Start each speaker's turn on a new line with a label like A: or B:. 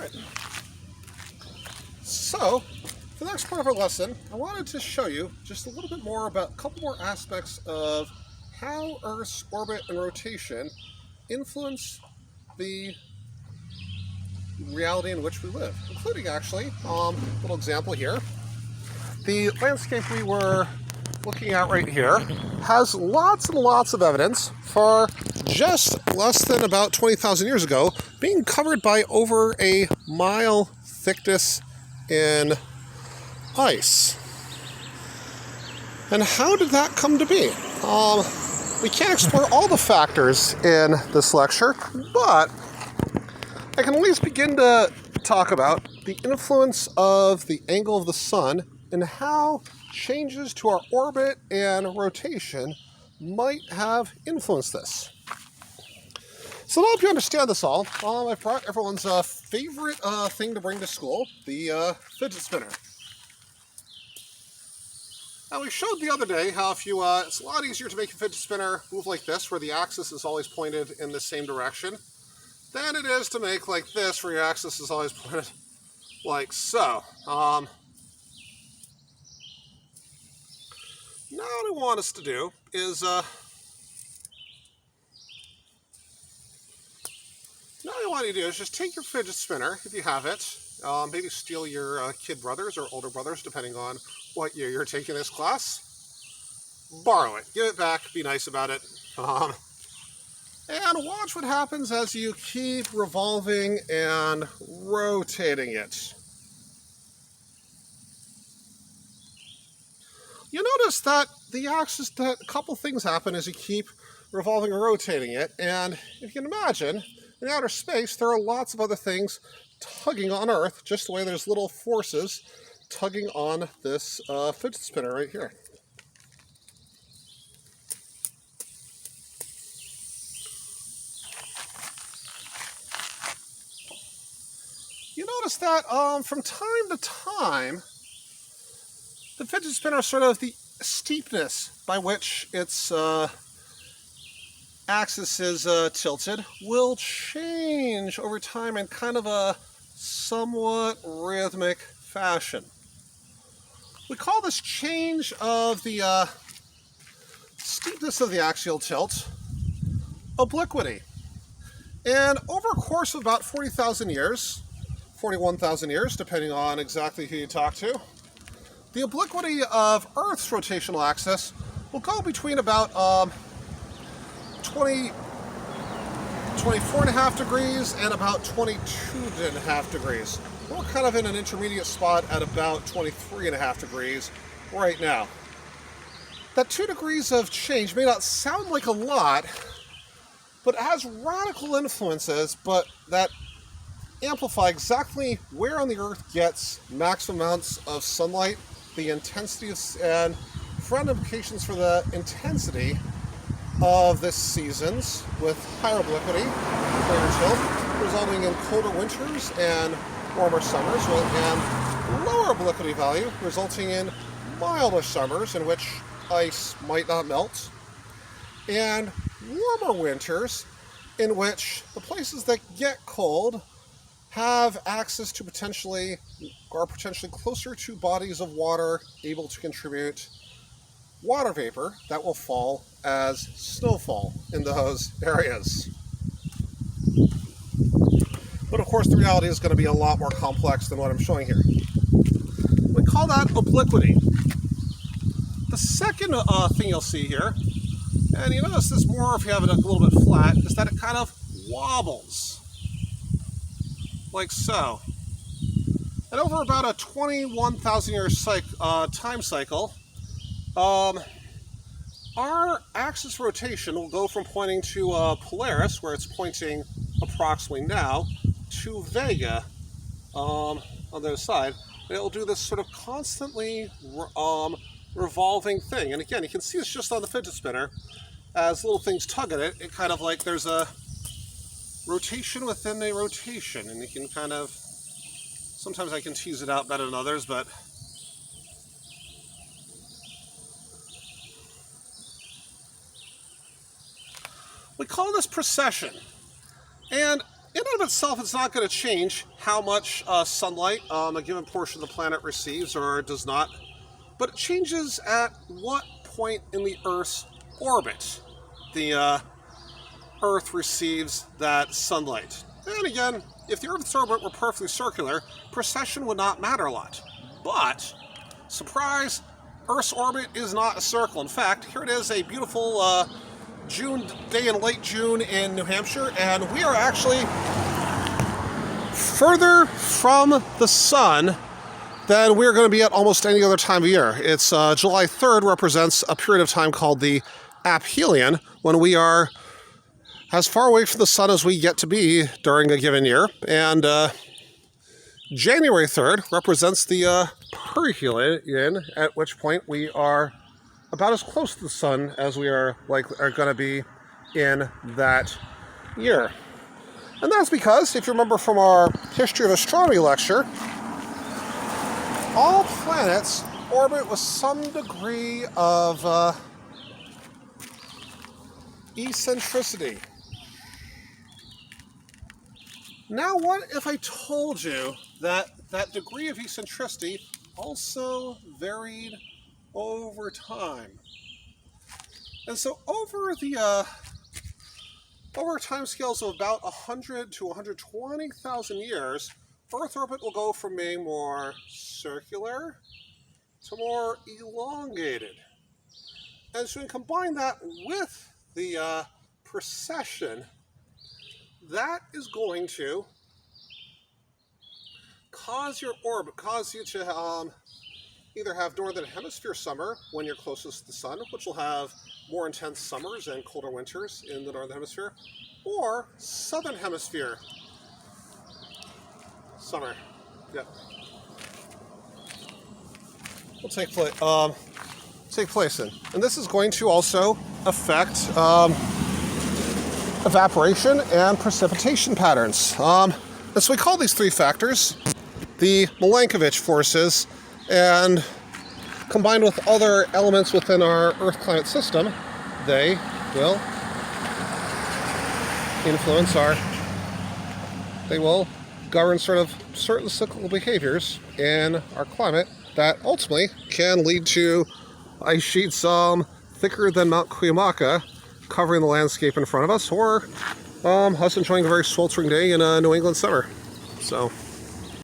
A: Alright, so for the next part of our lesson, I wanted to show you just a little bit more about a couple more aspects of how Earth's orbit and rotation influence the reality in which we live, including actually, little example here. The landscape we were looking at right here has lots and lots of evidence for just less than about 20,000 years ago being covered by over a mile thickness in ice. And how did that come to be? We can't explore all the factors in this lecture, but I can at least begin to talk about the influence of the angle of the sun and how changes to our orbit and rotation might have influenced this. So to help you understand this all, I've brought everyone's favorite thing to bring to school, the fidget spinner. Now we showed the other day how if you, it's a lot easier to make a fidget spinner move like this, where the axis is always pointed in the same direction, than it is to make like this, where your axis is always pointed like so. Now what I want us to do is, now what I want you to do is just take your fidget spinner, if you have it, maybe steal your kid brothers or older brothers, depending on what year you're taking this class. Borrow it, give it back, be nice about it, and watch what happens as you keep revolving and rotating it. You notice that the axis, that a couple things happen as you keep revolving and rotating it, and if you can imagine, in outer space there are lots of other things tugging on Earth, just the way there's little forces tugging on this fidget spinner right here. You notice that from time to time, the fidget spinner, sort of the steepness by which its axis is tilted, will change over time in kind of a somewhat rhythmic fashion. We call this change of the steepness of the axial tilt obliquity. And over a course of about 40,000 years, 41,000 years, depending on exactly who you talk to, the obliquity of Earth's rotational axis will go between about 24.5 degrees and about 22.5 degrees. We're kind of in an intermediate spot at about 23.5 degrees right now. That 2 degrees of change may not sound like a lot, but it has radical influences, but that amplify exactly where on the Earth gets maximum amounts of sunlight, the intensity of, and front implications for the intensity of the seasons, with higher obliquity, greater tilt, resulting in colder winters and warmer summers, and lower obliquity value, resulting in milder summers in which ice might not melt, and warmer winters in which the places that get cold have access to potentially closer to bodies of water able to contribute water vapor that will fall as snowfall in those areas. But of course the reality is going to be a lot more complex than what I'm showing here. We call that obliquity. The second thing you'll see here, and you notice this more if you have it a little bit flat, is that it kind of wobbles. Like so. And over about a 21,000 year time cycle, our axis rotation will go from pointing to Polaris, where it's pointing approximately now, to Vega on the other side. And it'll do this sort of constantly revolving thing. And again, you can see this just on the fidget spinner. As little things tug at it, it kind of like there's a rotation within a rotation, and you can kind of, sometimes I can tease it out better than others, but we call this precession. And in and of itself, it's not going to change how much sunlight a given portion of the planet receives or does not, but it changes at what point in the Earth's orbit the Earth receives that sunlight. And again, if the Earth's orbit were perfectly circular, precession would not matter a lot. But, surprise, Earth's orbit is not a circle. In fact, here it is, a beautiful June day in late June in New Hampshire, and we are actually further from the sun than we're going to be at almost any other time of year. It's July 3rd represents a period of time called the aphelion, when we are as far away from the sun as we get to be during a given year. And January 3rd represents the perihelion, at which point we are about as close to the sun as we are going to be in that year. And that's because, if you remember from our history of astronomy lecture, all planets orbit with some degree of eccentricity. Now, what if I told you that that degree of eccentricity also varied over time? And so over time scales of about 100 to 120,000 years, Earth orbit will go from being more circular to more elongated. And so when you combine that with the precession, that is going to cause you to either have northern hemisphere summer when you're closest to the sun, which will have more intense summers and colder winters in the northern hemisphere, or southern hemisphere summer. Yep. Will take place in. And this is going to also affect evaporation and precipitation patterns. And so we call these three factors the Milankovitch forces, and combined with other elements within our Earth climate system, they will govern certain cyclical behaviors in our climate that ultimately can lead to ice sheets thicker than Mount Cuyamaca covering the landscape in front of us, or us enjoying a very sweltering day in a New England summer. So